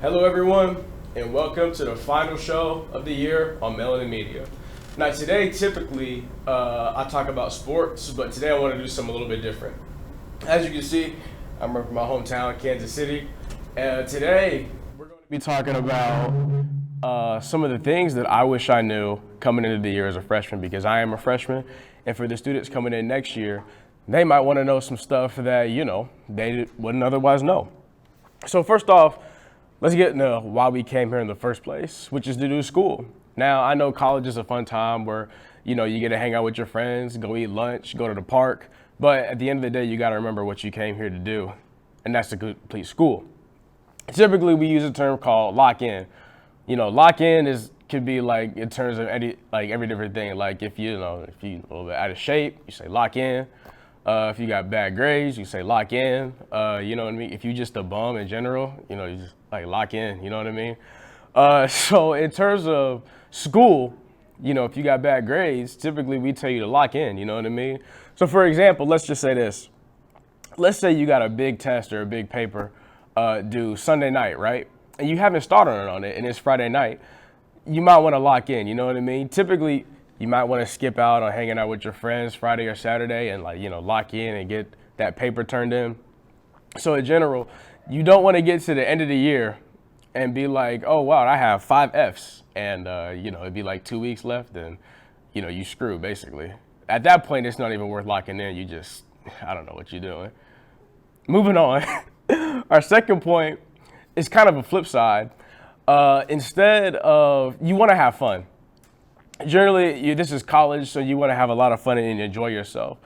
Hello everyone, and welcome to the final show of the year on MelaninMedia. Now today, typically, I talk about sports, but today I want to do something a little bit different. As you can see, I'm from my hometown, Kansas City, and today we're going to be talking about some of the things that I wish I knew coming into the year as a freshman, because I am a freshman, and for the students coming in next year, they might want to know some stuff that, they wouldn't otherwise know. So first off, let's get into why we came here in the first place, which is to do school. Now, I know college is a fun time where, you get to hang out with your friends, go eat lunch, go to the park. But at the end of the day, you got to remember what you came here to do, and that's to complete school. Typically, we use a term called lock in. Lock in could be like in terms of every different thing. Like if you a little bit out of shape, you say lock in. If you got bad grades, you say lock in. You know what I mean? If you just a bum in general, you just like lock in. You know what I mean? So in terms of school, if you got bad grades, typically we tell you to lock in. You know what I mean? So for example, let's just say this. Let's say you got a big test or a big paper due Sunday night, right? And you haven't started on it, and it's Friday night. You might want to lock in. You know what I mean? Typically, you might want to skip out on hanging out with your friends Friday or Saturday and lock in and get that paper turned in. So in general, you don't want to get to the end of the year and be like, oh, wow, I have 5 Fs. And, it'd be like 2 weeks left and, you screw basically. At that point, it's not even worth locking in. I don't know what you're doing. Moving on. Our second point is kind of a flip side. Instead of, you want to have fun. Generally, this is college, so you want to have a lot of fun and enjoy yourself.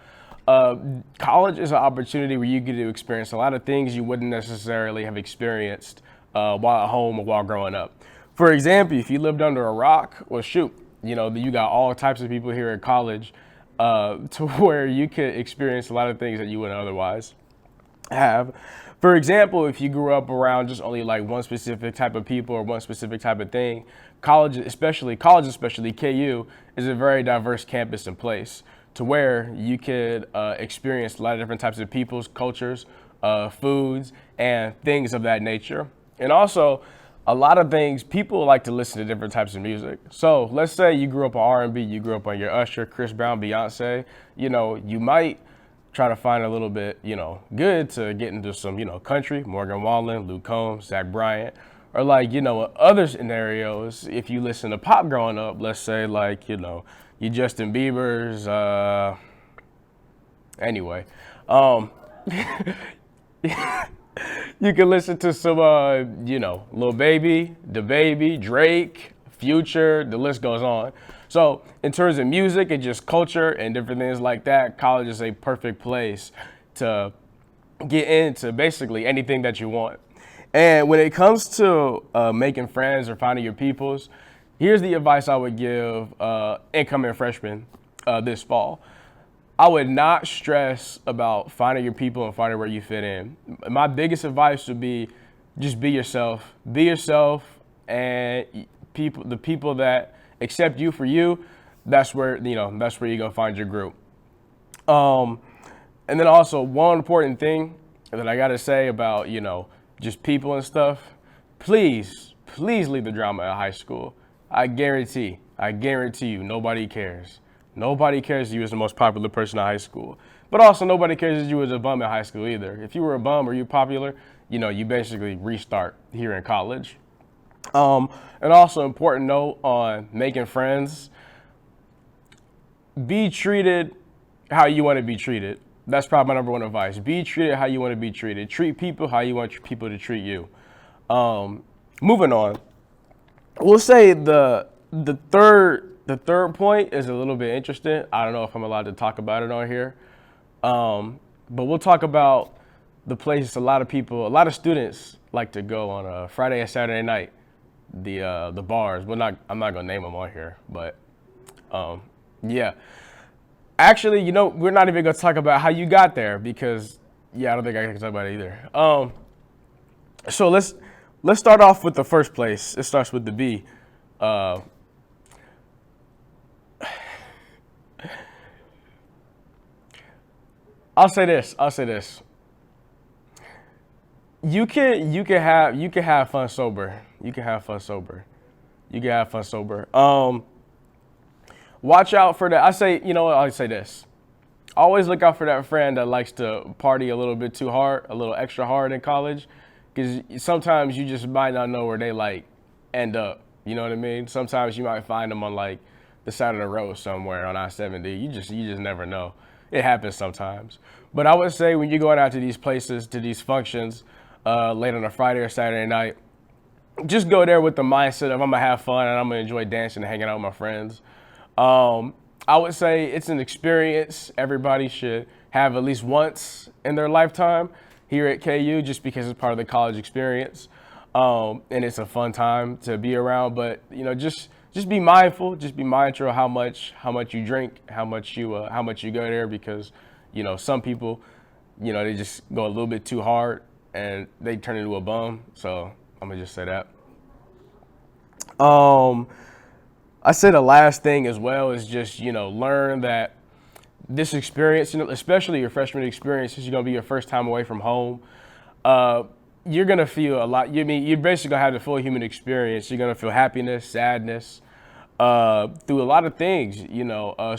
College is an opportunity where you get to experience a lot of things you wouldn't necessarily have experienced while at home or while growing up. For example, if you lived under a rock, well, shoot, you got all types of people here at college to where you could experience a lot of things that you wouldn't otherwise have. For example, if you grew up around just only like one specific type of people or one specific type of thing, college especially KU is a very diverse campus and place to where you could experience a lot of different types of peoples, cultures, foods, and things of that nature. And also, a lot of things, people like to listen to different types of music. So let's say you grew up on R&B, you grew up on your Usher, Chris Brown, Beyonce, you might try to find a little bit, good to get into some, country, Morgan Wallen, Luke Combs, Zach Bryant, or like, other scenarios, if you listen to pop growing up, let's say like, you Justin Bieber's, anyway, you can listen to some, Lil Baby, DaBaby, Drake, Future, the list goes on. So in terms of music and just culture and different things like that, college is a perfect place to get into basically anything that you want. And when it comes to making friends or finding your peoples, here's the advice I would give incoming freshmen this fall. I would not stress about finding your people and finding where you fit in. My biggest advice would be just be yourself. Be yourself, and the people that accept you for you, that's where you're gonna find your group. And then also one important thing that I gotta say about, just people and stuff, please leave the drama at high school. I guarantee you, nobody cares. Nobody cares if you was the most popular person in high school. But also nobody cares if you was a bum in high school either. If you were a bum or you popular, you basically restart here in college. And also important note on making friends, be treated how you want to be treated. That's probably my number one advice. Be treated how you want to be treated. Treat people how you want people to treat you. Moving on, we'll say the third point is a little bit interesting. I don't know if I'm allowed to talk about it on here, but we'll talk about the places a lot of students like to go on a Friday and Saturday night. The bars. I'm not gonna name them on here, but yeah. Actually, we're not even gonna talk about how you got there because I don't think I can talk about it either. So let's start off with the first place. It starts with the B. I'll say this. You can have fun sober. You can have fun sober. You can have fun sober. Watch out for that. I say, you know what? I'll say this. Always look out for that friend that likes to party a little bit too hard, a little extra hard in college, because sometimes you just might not know where they like end up. You know what I mean? Sometimes you might find them on like the side of the road somewhere on I-70. You just never know. It happens sometimes. But I would say when you're going out to these places, to these functions, late on a Friday or Saturday night, just go there with the mindset of I'm gonna have fun and I'm gonna enjoy dancing and hanging out with my friends. I would say it's an experience everybody should have at least once in their lifetime here at KU, just because it's part of the college experience, and it's a fun time to be around. But just be mindful. Just be mindful of how much you drink, how much you go there, because some people, they just go a little bit too hard and they turn into a bum. So I'm gonna just say that. I say the last thing as well is just, learn that this experience, especially your freshman experience, is going to be your first time away from home. You're going to feel a lot. You're basically going to have the full human experience. You're going to feel happiness, sadness, through a lot of things.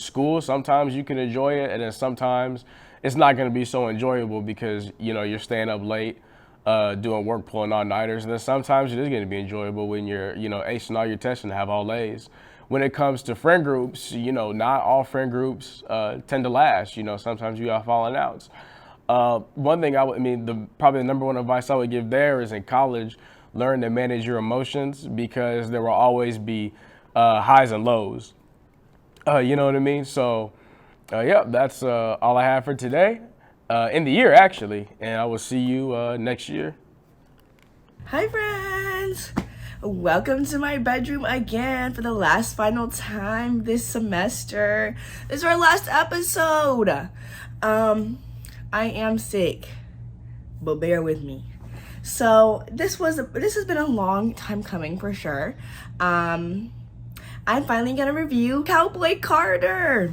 School, sometimes you can enjoy it, and then sometimes it's not going to be so enjoyable because, you're staying up late, doing work, pulling all-nighters. And then sometimes it is going to be enjoyable when you're, acing all your tests and have all A's. When it comes to friend groups, not all friend groups tend to last. Sometimes you have falling outs. One thing probably the number one advice I would give there is in college, learn to manage your emotions, because there will always be highs and lows. You know what I mean? So, that's all I have for today. In the year, actually. And I will see you next year. Hi, friends. Welcome to my bedroom again for the last final time this semester. This is our last episode. I am sick, but bear with me. So this has been a long time coming for sure. I'm finally gonna review Cowboy Carter.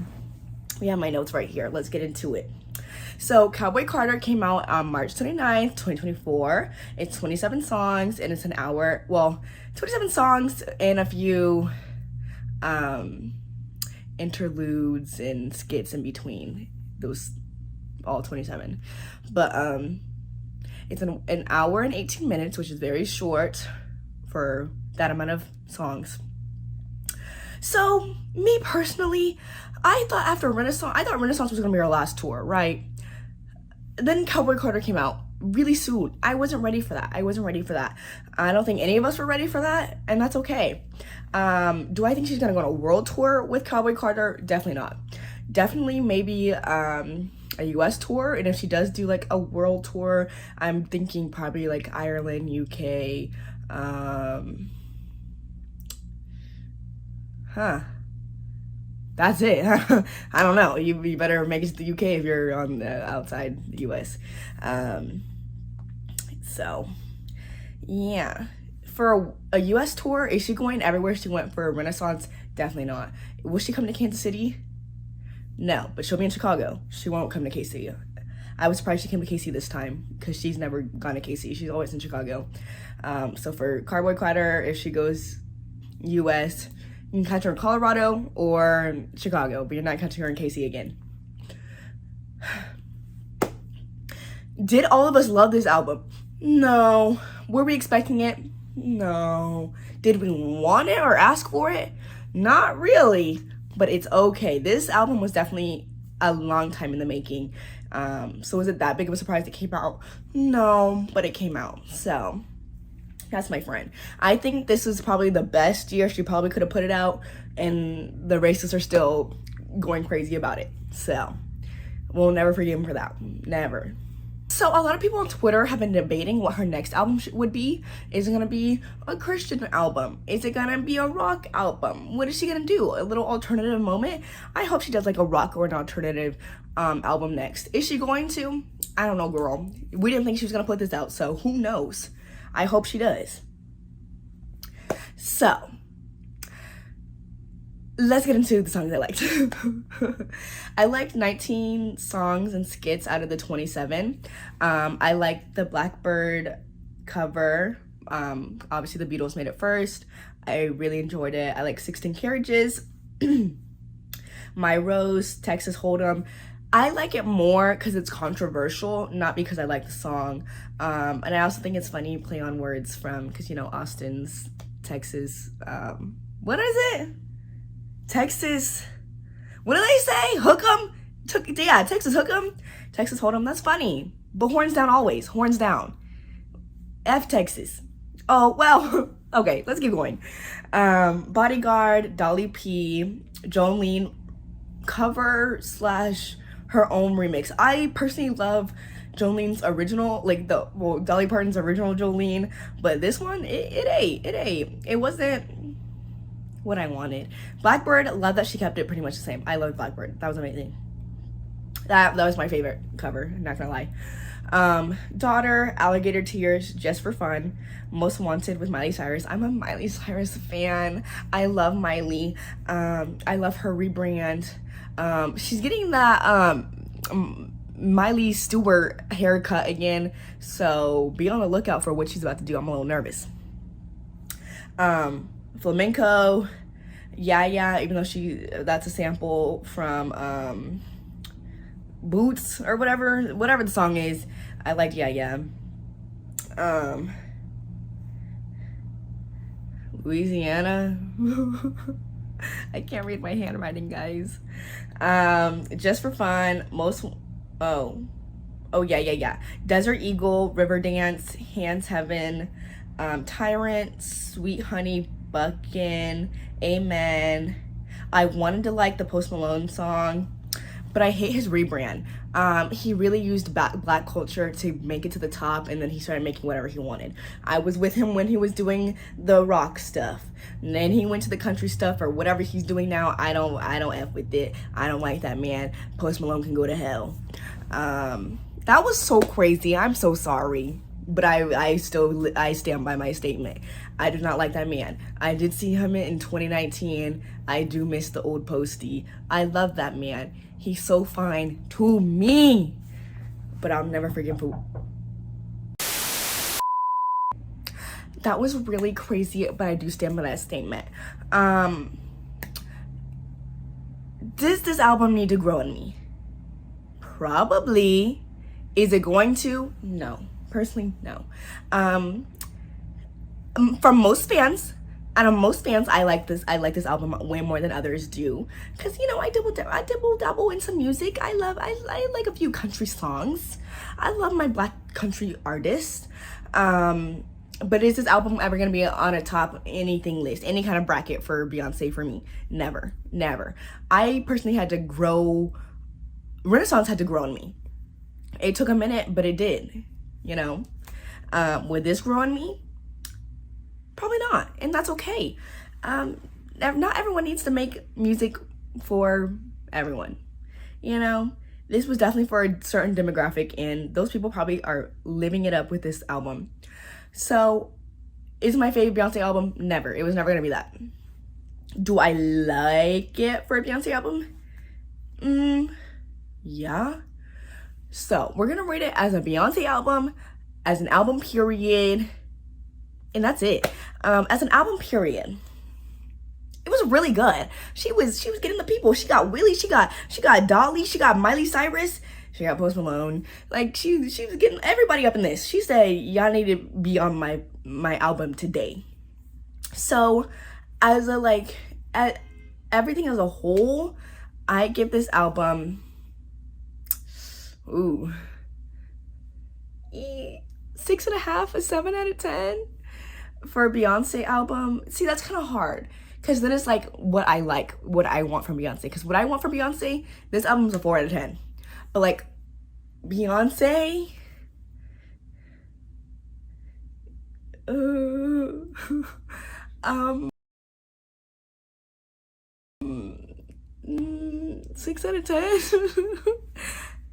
We have my notes right here. Let's get into it. So Cowboy Carter came out on March 29th, 2024. It's 27 songs and it's an hour. Well, 27 songs and a few interludes and skits in between those, all 27. But it's an hour and 18 minutes, which is very short for that amount of songs. So me personally, I thought Renaissance was gonna be our last tour, right? Then Cowboy Carter came out really soon. I wasn't ready for that. I don't think any of us were ready for that, and that's okay. Do I think she's gonna go on a world tour with Cowboy Carter? Definitely not. Definitely maybe a US tour, and if she does do like a world tour, I'm thinking probably like Ireland, UK, That's it. I don't know. You better make it to the UK if you're on the outside the US. So, yeah. For a US tour, is she going everywhere she went for Renaissance? Definitely not. Will she come to Kansas City? No, but she'll be in Chicago. She won't come to KC. I was surprised she came to KC this time because she's never gone to KC. She's always in Chicago. So for Cowboy Carter, if she goes US, you can catch her in Colorado or Chicago, but you're not catching her in KC again. Did all of us love this album? No. Were we expecting it? No. Did we want it or ask for it? Not really, but it's okay. This album was definitely a long time in the making. So was it that big of a surprise it came out? No, but it came out. So that's my friend. I think this is probably the best year she probably could have put it out, and the racists are still going crazy about it. So we'll never forgive him for that. Never. So a lot of people on Twitter have been debating what her next album would be. Is it gonna be a Christian album? Is it gonna be a rock album? What is she gonna do? A little alternative moment? I hope she does like a rock or an alternative album next. Is she going to? I don't know, girl. We didn't think she was gonna put this out, so who knows? I hope she does. So, let's get into the songs I liked. I liked 19 songs and skits out of the 27. I liked the Blackbird cover. Obviously the Beatles made it first. I really enjoyed it. I like 16 Carriages. My Rose, Texas Hold'em. I like it more because it's controversial, not because I like the song. And I also think it's funny play on words from, because you know Austin's Texas. What is it? Texas. What do they say? Hook 'em. Yeah, Texas Hook 'em. Texas Hold'em. That's funny. But horns down always. Horns down. F Texas. Oh well. Okay, let's keep going. Bodyguard, Dolly P, Jolene cover / her own remix. I personally love Jolene's original, like Dolly Parton's original Jolene, but this one, it ain't. It wasn't what I wanted. Blackbird, love that she kept it pretty much the same. I love Blackbird. That was amazing. That was my favorite cover, not gonna lie. Daughter, Alligator Tears, Just for Fun, Most Wanted with Miley Cyrus. I'm a Miley Cyrus fan. I love Miley. I love her rebrand. She's getting that Miley Stewart haircut again, so be on the lookout for what she's about to do. I'm a little nervous. Flamenco, yeah, even though that's a sample from Boots or whatever the song is. I liked yeah. Louisiana. I can't read my handwriting, guys. Just for Fun, yeah. Desert Eagle, River Dance, Hands Heaven, Tyrant, Sweet Honey Buckin', Amen. I wanted to like the Post Malone song, but I hate his rebrand. He really used black culture to make it to the top, and then he started making whatever he wanted. I was with him when he was doing the rock stuff, and then he went to the country stuff or whatever he's doing now. I don't F with it. I don't like that man. Post Malone can go to hell. That was so crazy. I'm so sorry, but I stand by my statement. I do not like that man. I did see him in 2019. I do miss the old Posty. I love that man. He's so fine to me, but I'll never forgive him. That was really crazy, but I do stand by that statement. Does this album need to grow on me? Probably. Is it going to? No. Personally, no. From most fans, I like this album way more than others do, because you know I double dabble in some music. I like a few country songs. I love my black country artists. But is this album ever gonna be on a top anything list, any kind of bracket for Beyonce for me? Never. I personally had to grow. Renaissance had to grow on me. It took a minute, but it did. You know, would this grow on me? Probably not, and that's okay. Not everyone needs to make music for everyone. You know, this was definitely for a certain demographic, and those people probably are living it up with this album. So, is it my favorite Beyonce album? Never. It was never gonna be that. Do I like it for a Beyonce album? Yeah. So, we're gonna rate it as a Beyonce album, as an album period, and that's it. As an album period, it was really good. She was getting the people. She got Willie, she got Dolly, she got Miley Cyrus, she got Post Malone. Like she was getting everybody up in this. She said, y'all need to be on my album today. So as everything as a whole, I give this album 6.5, a 7 out of 10 for a Beyonce album. See, that's kind of hard, because then it's like what I want from Beyonce. Because what I want from Beyonce, this album's a 4 out of 10. But like Beyonce, six out of 10.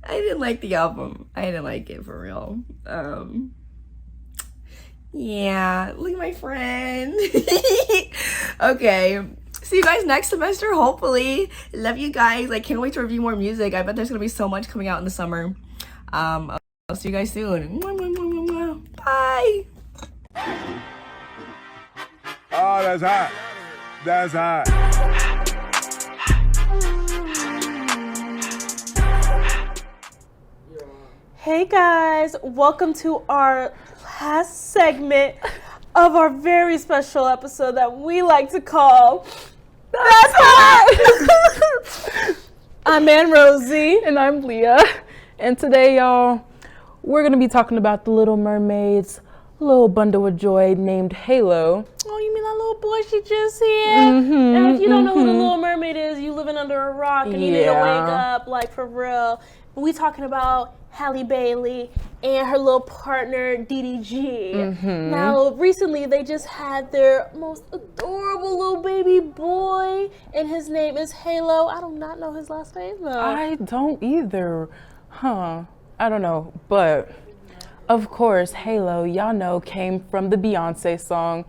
I didn't like the album. I didn't like it for real. Yeah, look at my friend. Okay, See you guys next semester, hopefully. Love you guys. I can't wait to review more music. I bet there's gonna be so much coming out in the summer. I'll see you guys soon. Bye. Oh, that's hot. That's hot. Hey guys, welcome to our last segment of our very special episode that we like to call That's Hot! I'm Ann Rosie. And I'm Leah. And today, y'all, we're going to be talking about the Little Mermaid's little bundle of joy named Halo. Oh, you mean that little boy she just hit? And if you don't know who the Little Mermaid is, you living under a rock and you need to wake up, like, for real. We talking about Halle Bailey and her little partner DDG. Now, recently they just had their most adorable little baby boy, and his name is Halo. I do not know his last name though. I don't either. I don't know. But, of course, Halo, y'all know, came from the Beyonce song.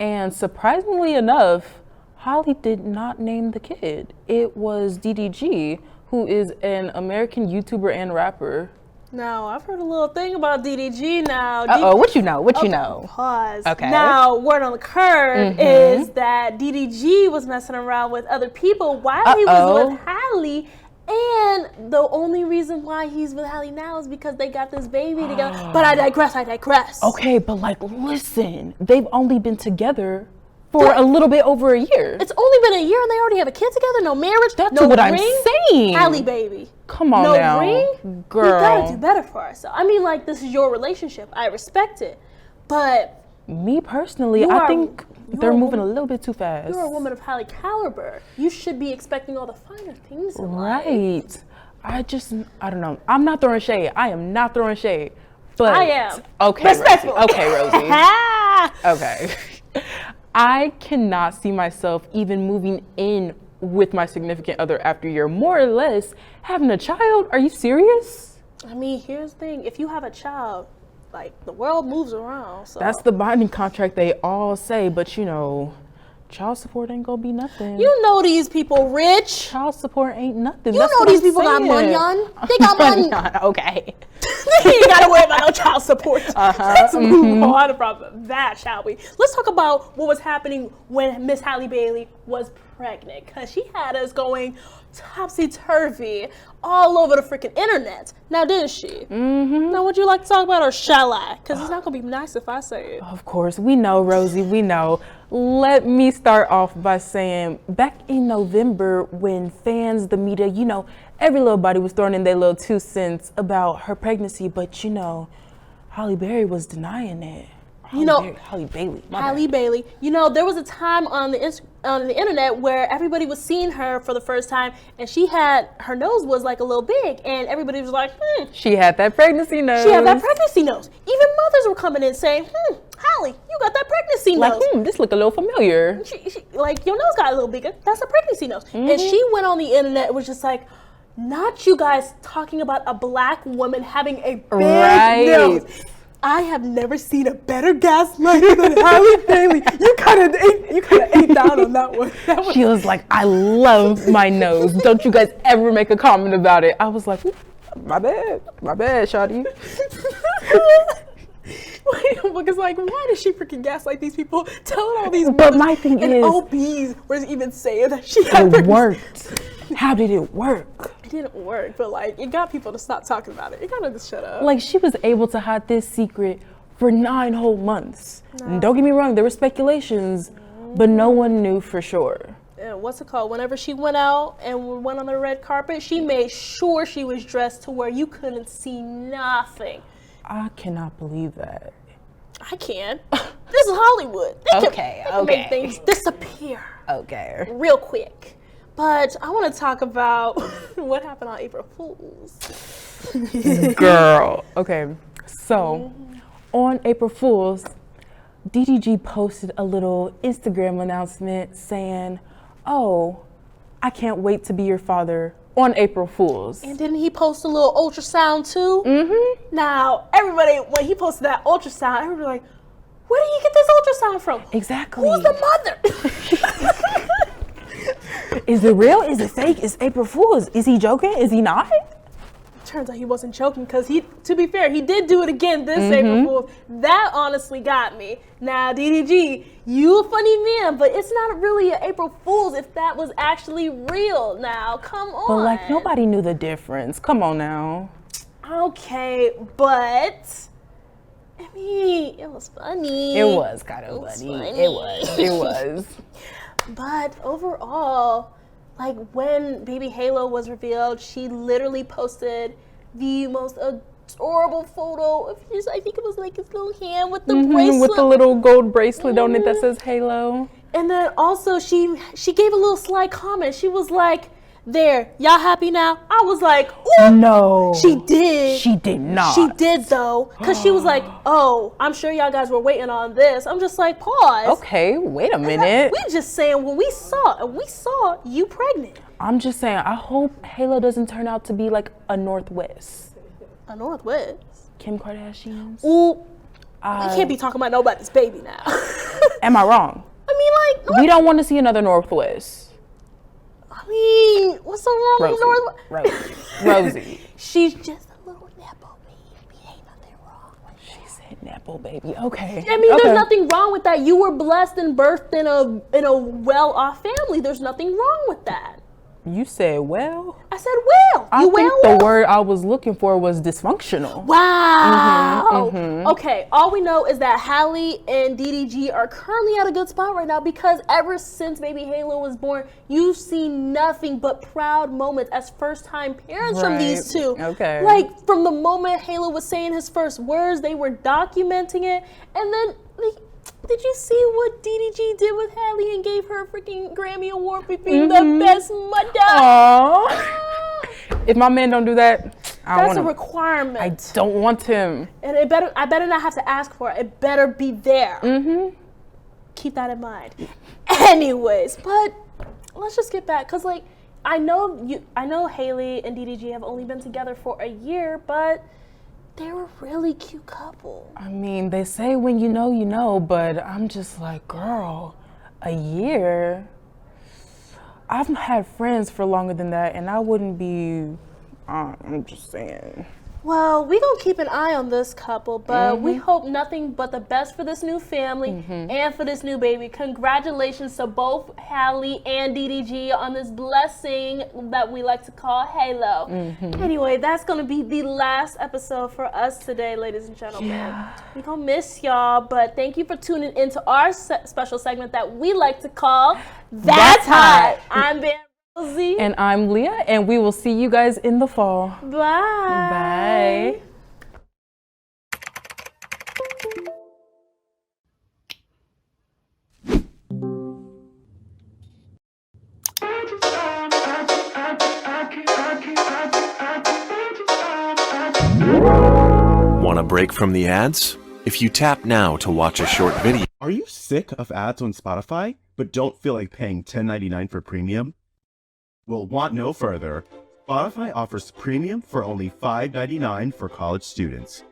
And surprisingly enough, Halle did not name the kid. It was DDG, who is an American YouTuber and rapper. Now, I've heard a little thing about DDG now. What you know? What you know? Pause. Okay. Now, word on the curve is that DDG was messing around with other people while he was with Halle. And the only reason why he's with Halle now is because they got this baby together. But I digress. Okay, but like, listen, they've only been together for a little bit over a year. It's only been a year and they already have a kid together? No marriage? That's no what ring? I'm saying. Halle baby. Come on no now. Ring? Girl. We gotta do better for ourselves. I mean, like, this is your relationship. I respect it. But me personally, I think they're moving a little bit too fast. You're a woman of Halle caliber. You should be expecting all the finer things in life. Right. I don't know. I'm not throwing shade. I am not throwing shade. But I am. Okay, Respectful. Rosie. Okay, Rosie. Okay. I cannot see myself even moving in with my significant other after you're more or less having a child. Are you serious? I mean, here's the thing. If you have a child, like, the world moves around. So. That's the binding contract they all say, but you know, child support ain't gonna be nothing. You know these people rich. Child support ain't nothing. You That's know what these I'm people got saying. money on. They got money. Okay. They ain't gotta worry about no child support. Let's move on from that, shall we? Let's talk about what was happening when Miss Halle Bailey was pregnant, because she had us going topsy-turvy all over the freaking internet. Now, didn't she? Now, would you like to talk about, or shall I? Because it's not gonna be nice if I say it. Of course, we know, Rosie, we know. Let me start off by saying, back in November, when fans, the media, you know, every little body was throwing in their little 2 cents about her pregnancy, but you know, Halle Berry was denying it. Halle Bailey. You know, there was a time on the internet where everybody was seeing her for the first time, and her nose was like a little big, and everybody was like, She had that pregnancy nose. She had that pregnancy nose. Even mothers were coming in saying, Halle, you got that pregnancy nose. Like, this look a little familiar. Like, your nose got a little bigger. That's a pregnancy nose. And she went on the internet and was just like, not you guys talking about a black woman having a big nose. I have never seen a better gaslighter than Halle Bailey. You kind of ate down on that one. She was like, I love my nose. Don't you guys ever make a comment about it. I was like, my bad, shawty. Because, like, why does she freaking gaslight these people? Telling all these But my thing is, OBs was even saying that she had it worked. How did it work? It didn't work, but like, it got people to stop talking about it. It got them to shut up. Like, she was able to hide this secret for 9 whole months. And don't get me wrong, there were speculations, but no one knew for sure. What's it called? Whenever she went out and went on the red carpet, she made sure she was dressed to where you couldn't see nothing. I cannot believe that. I can. This is Hollywood. They can make things disappear. Okay. Real quick. But I want to talk about what happened on April Fool's. Girl. Okay. So, on April Fool's, DDG posted a little Instagram announcement saying, "Oh, I can't wait to be your father," on April Fool's. And didn't he post a little ultrasound too? Now, everybody, when he posted that ultrasound, everybody was like, where did he get this ultrasound from? Exactly. Who's the mother? Is it real? Is it fake? Is April Fool's? Is he joking? Is he not? Turns out he wasn't joking because to be fair, he did do it again this April Fool's. That honestly got me. Now, DDG, you a funny man, but it's not really an April Fool's if that was actually real. Now, come on. But like nobody knew the difference. Come on now. Okay, but I mean, it was funny. It was kind of funny. It was. But overall, like when Baby Halo was revealed, she literally posted the most adorable photo of his, I think it was like his little hand with the bracelet. With the little gold bracelet on it that says Halo. And then also she gave a little sly comment. She was like, there, y'all happy now? I was like, ooh. No. She did. She did not. She did though. Cause she was like, oh, I'm sure y'all guys were waiting on this. I'm just like, pause. Okay, wait a minute. We just saying when we saw you pregnant. I'm just saying, I hope Halo doesn't turn out to be like a Northwest. A Northwest? Kim Kardashian's? Ooh, I can't be talking about nobody's baby now. Am I wrong? I mean, like, We don't want to see another Northwest. I mean, what's so wrong with Northwest? Rosie. She's just a little nepo baby. Ain't nothing wrong with that. She said nepo baby. Okay. I mean, okay. there's nothing wrong with that. You were blessed and birthed in a well-off family. There's nothing wrong with that. You said well? I said well. I You think well? the word I was looking for was dysfunctional. Wow. Okay, all we know is that Hallie and DDG are currently at a good spot right now because ever since baby Halo was born, you've seen nothing but proud moments as first-time parents from these two. Okay. Like, from the moment Halo was saying his first words, they were documenting it, and then, like, did you see what DDG did with Hallie and gave her a freaking Grammy Award for being the best mother? Aww. If my man don't do that, I don't That's want a him. requirement. I don't want him. And I better not have to ask for it. It better be there. Keep that in mind. Anyways, but let's just get back, cause like I know Haley and DDG have only been together for a year, but they're a really cute couple. I mean, they say when you know, but I'm just like, girl, a year? I've had friends for longer than that, and I wouldn't be, I'm just saying. Well, we gonna keep an eye on this couple, but we hope nothing but the best for this new family and for this new baby. Congratulations to both Hallie and DDG on this blessing that we like to call Halo. Anyway, that's gonna be the last episode for us today, ladies and gentlemen. Yeah. We gonna miss y'all, but thank you for tuning into our special segment that we like to call That's Hot. I'm Ben Rosie. And I'm Leah, and we will see you guys in the fall. Bye. Bye. Want a break from the ads? If you tap now to watch a short video. Are you sick of ads on Spotify, but don't feel like paying $10.99 for premium? Well, want no further. Spotify offers premium for only $5.99 for college students.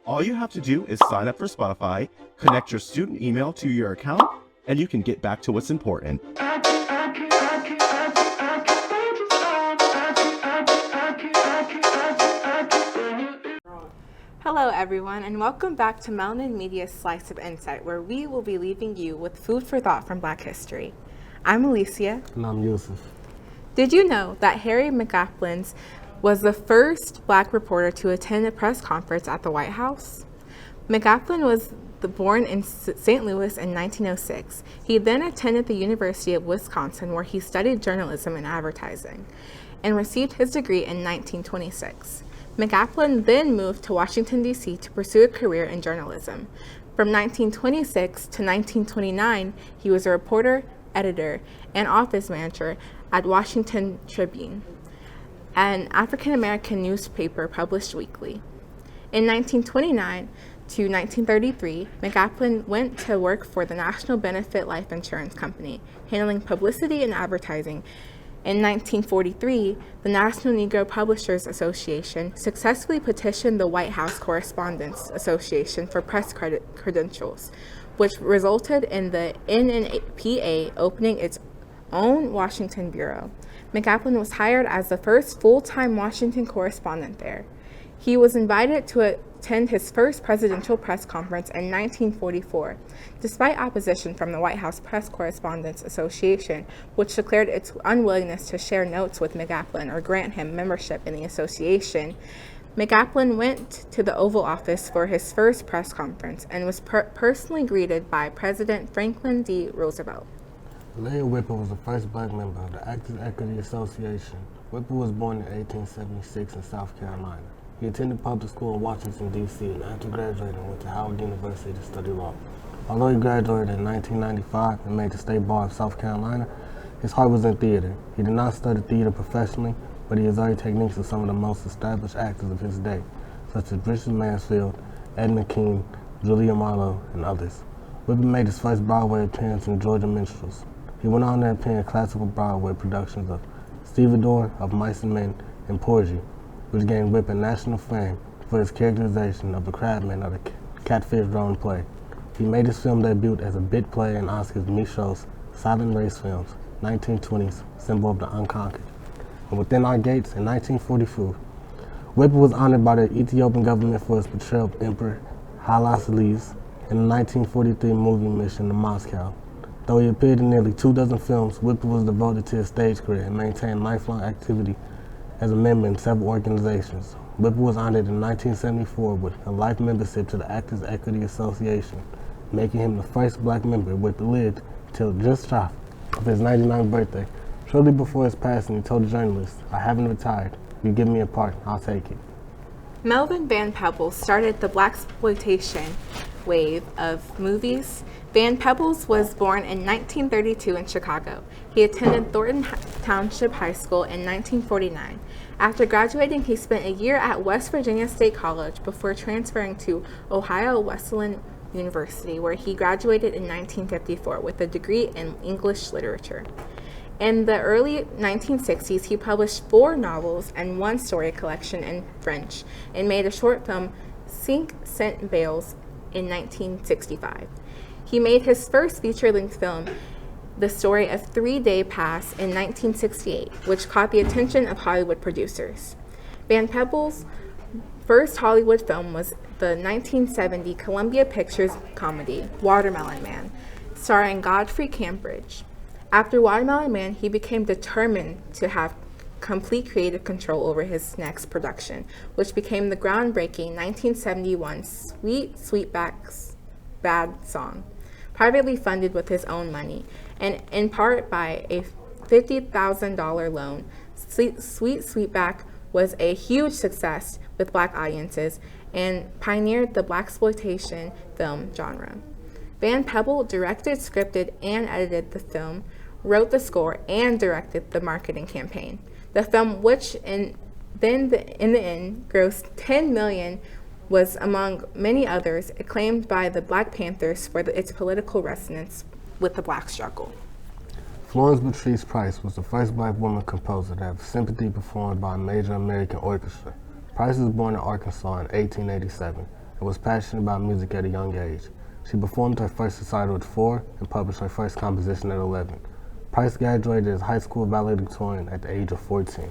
All you have to do is sign up for Spotify, connect your student email to your account, and you can get back to what's important. Hello everyone, and welcome back to MelaninMedia's Slice of Insight, where we will be leaving you with food for thought from Black history. I'm Alicia. And I'm Yusuf. Did you know that Harry McLachlan was the first Black reporter to attend a press conference at the White House? McLachlan was born in St. Louis in 1906. He then attended the University of Wisconsin, where he studied journalism and advertising, and received his degree in 1926. McLachlan then moved to Washington, D.C. to pursue a career in journalism. From 1926 to 1929, he was a reporter, editor, and office manager at Washington Tribune, an African-American newspaper published weekly. In 1929 to 1933, McLachlan went to work for the National Benefit Life Insurance Company, handling publicity and advertising. In 1943, the National Negro Publishers Association successfully petitioned the White House Correspondents Association for press credentials, which resulted in the NNPA opening its own Washington bureau. McAflin was hired as the first full-time Washington correspondent there. He was invited to attend his first presidential press conference in 1944, despite opposition from the White House Press Correspondents Association, which declared its unwillingness to share notes with McAflin or grant him membership in the association. McAflin went to the Oval Office for his first press conference and was personally greeted by President Franklin D. Roosevelt. Larry Whipple was the first black member of the Actors Equity Association. Whipple was born in 1876 in South Carolina. He attended public school in Washington, D.C., and after graduating went to Howard University to study law. Although he graduated in 1995 and made the State Bar of South Carolina, his heart was in theater. He did not study theater professionally, but he exerted techniques of some of the most established actors of his day, such as Richard Mansfield, Edmund Kean, Julia Marlowe, and others. Whipple made his first Broadway appearance in Georgia Minstrels. He went on to appear in classical Broadway productions of Stevedore, Of Mice and Men, and Porgy, which gained Whipple national fame for his characterization of the crabman of the Catfish Drone play. He made his film debut as a bit player in Oscar's Michaud's Silent Race Films, 1920s, symbol of the unconquered. And Within Our Gates in 1944, Whipple was honored by the Ethiopian government for his portrayal of Emperor Haile Selassie in the 1943 movie Mission to Moscow. Though he appeared in nearly 24 films, Whipple was devoted to his stage career and maintained lifelong activity as a member in several organizations. Whipple was honored in 1974 with a life membership to the Actors Equity Association, making him the first black member. Whipple lived till just shy of his 99th birthday. Shortly before his passing, he told the journalist, "I haven't retired. You give me a part, I'll take it." Melvin Van Peebles started the blaxploitation wave of movies. Van Peebles was born in 1932 in Chicago. He attended Thornton Township High School in 1949. After graduating, he spent a year at West Virginia State College before transferring to Ohio Wesleyan University, where he graduated in 1954 with a degree in English literature. In the early 1960s, he published 4 novels and 1 story collection in French and made a short film, Cinq Cent Bales, in 1965. He made his first feature-length film, The Story of 3 Day Pass, in 1968, which caught the attention of Hollywood producers. Van Peebles' first Hollywood film was the 1970 Columbia Pictures comedy, Watermelon Man, starring Godfrey Cambridge. After Watermelon Man, he became determined to have complete creative control over his next production, which became the groundbreaking 1971 Sweet Sweetback's Bad Song, privately funded with his own money, and in part by a $50,000 loan. Sweet Sweetback was a huge success with black audiences and pioneered the blaxploitation film genre. Van Peebles directed, scripted, and edited the film, wrote the score, and directed the marketing campaign. The film, which in the end grossed $10 million, was, among many others, acclaimed by the Black Panthers for its political resonance with the black struggle. Florence Patrice Price was the first black woman composer to have sympathy performed by a major American orchestra. Price was born in Arkansas in 1887 and was passionate about music at a young age. She performed her first recital at 4 and published her first composition at 11. Price graduated as high school valedictorian at the age of 14.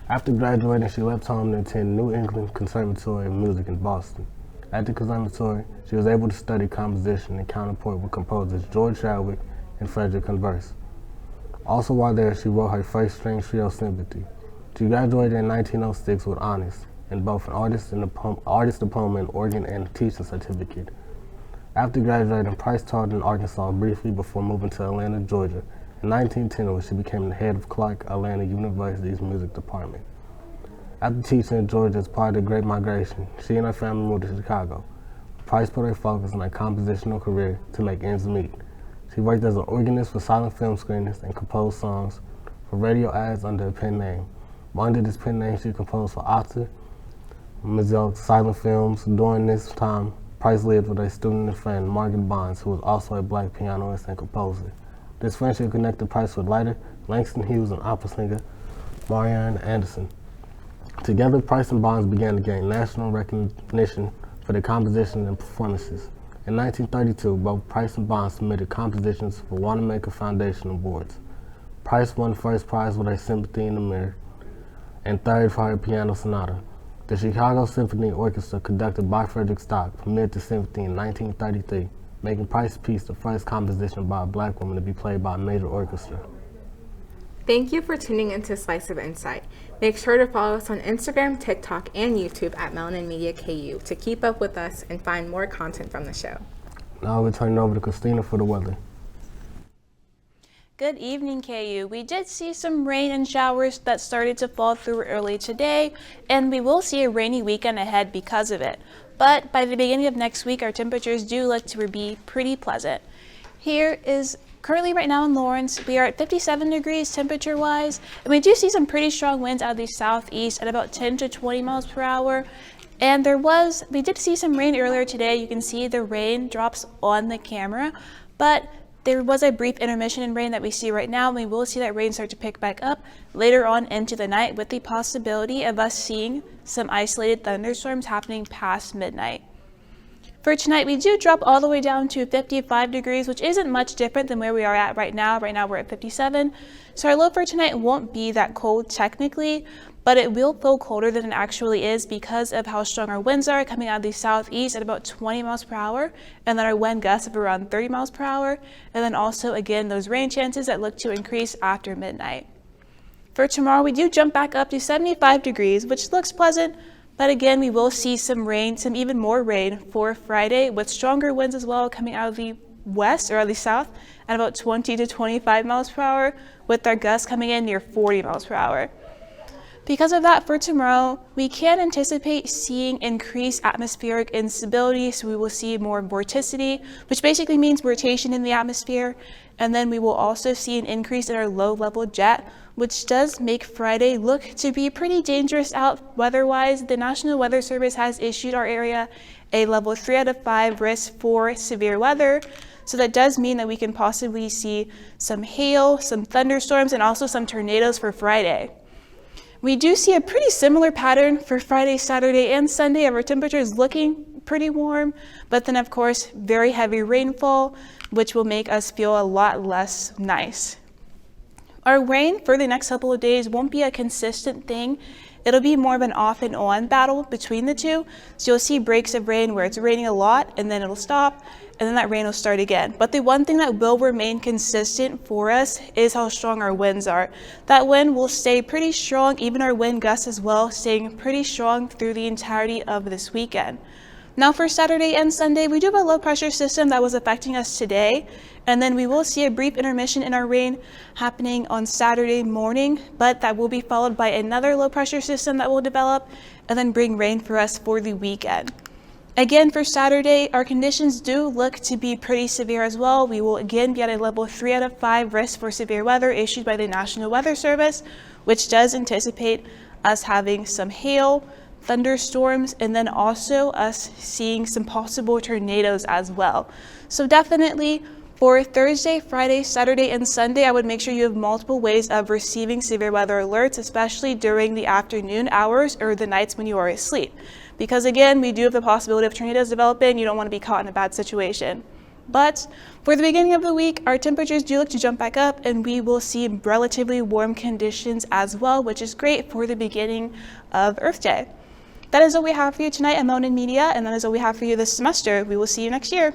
After graduating, she left home to attend New England Conservatory of Music in Boston. At the conservatory, she was able to study composition and counterpoint with composers George Chadwick and Frederick Converse. Also while there, she wrote her first string trio Sympathy. She graduated in 1906 with honors in both an artist diploma in organ and a teaching certificate. After graduating, Price taught in Arkansas briefly before moving to Atlanta, Georgia, in 1910, when she became the head of Clark Atlanta University's music department. After teaching in Georgia as part of the Great Migration, she and her family moved to Chicago. Price put her focus on her compositional career to make ends meet. She worked as an organist for silent film screenings and composed songs for radio ads under a pen name. Under this pen name, she composed for Otter, Mazzel's silent films. During this time, Price lived with a student and friend, Margaret Bonds, who was also a black pianist and composer. This friendship connected Price with writer Langston Hughes and opera singer Marianne Anderson. Together, Price and Bonds began to gain national recognition for their compositions and performances. In 1932, both Price and Bonds submitted compositions for Wanamaker Foundation Awards. Price won first prize with a Sympathy in the Mirror, and third for her piano sonata. The Chicago Symphony Orchestra, conducted by Frederick Stock, premiered the symphony in 1933, making Price's piece the first composition by a black woman to be played by a major orchestra. Thank you for tuning into Slice of Insight. Make sure to follow us on Instagram, TikTok, and YouTube at MelaninMedia KU to keep up with us and find more content from the show. Now we're turning over to Christina for the weather. Good evening, KU. We did see some rain and showers that started to fall through early today, and we will see a rainy weekend ahead because of it. But by the beginning of next week, our temperatures do look to be pretty pleasant. Here is currently right now in Lawrence, we are at 57 degrees temperature-wise, and we do see some pretty strong winds out of the southeast at about 10 to 20 miles per hour. And we did see some rain earlier today. You can see the rain drops on the camera, but there was a brief intermission in rain that we see right now, and we will see that rain start to pick back up later on into the night with the possibility of us seeing some isolated thunderstorms happening past midnight. For tonight, we do drop all the way down to 55 degrees, which isn't much different than where we are at right now. Right now we're at 57. So our low for tonight won't be that cold technically, but it will feel colder than it actually is because of how strong our winds are coming out of the southeast at about 20 miles per hour, and then our wind gusts of around 30 miles per hour, and then also again those rain chances that look to increase after midnight. For tomorrow, we do jump back up to 75 degrees, which looks pleasant, but again, we will see some rain, some even more rain for Friday with stronger winds as well coming out of the west or out of the south at about 20 to 25 miles per hour, with our gusts coming in near 40 miles per hour. Because of that, for tomorrow, we can anticipate seeing increased atmospheric instability, so we will see more vorticity, which basically means rotation in the atmosphere, and then we will also see an increase in our low-level jet, which does make Friday look to be pretty dangerous out weather-wise. The National Weather Service has issued our area a level 3 out of 5 risk for severe weather, so that does mean that we can possibly see some hail, some thunderstorms, and also some tornadoes for Friday. We do see a pretty similar pattern for Friday, Saturday, and Sunday of our temperatures looking pretty warm, but then of course very heavy rainfall, which will make us feel a lot less nice. Our rain for the next couple of days won't be a consistent thing. It'll be more of an off and on battle between the two. So you'll see breaks of rain where it's raining a lot and then it'll stop and then that rain will start again. But the one thing that will remain consistent for us is how strong our winds are. That wind will stay pretty strong, even our wind gusts as well, staying pretty strong through the entirety of this weekend. Now for Saturday and Sunday, we do have a low pressure system that was affecting us today, and then we will see a brief intermission in our rain happening on Saturday morning, but that will be followed by another low pressure system that will develop and then bring rain for us for the weekend. Again, for Saturday, our conditions do look to be pretty severe as well. We will again be at a level 3 out of 5 risk for severe weather issued by the National Weather Service, which does anticipate us having some hail, thunderstorms, and then also us seeing some possible tornadoes as well. So definitely for Thursday, Friday, Saturday, and Sunday, I would make sure you have multiple ways of receiving severe weather alerts, especially during the afternoon hours or the nights when you are asleep. Because again, we do have the possibility of tornadoes developing. You don't want to be caught in a bad situation. But for the beginning of the week, our temperatures do look to jump back up and we will see relatively warm conditions as well, which is great for the beginning of Earth Day. That is all we have for you tonight at MelaninMedia, and that is all we have for you this semester. We will see you next year.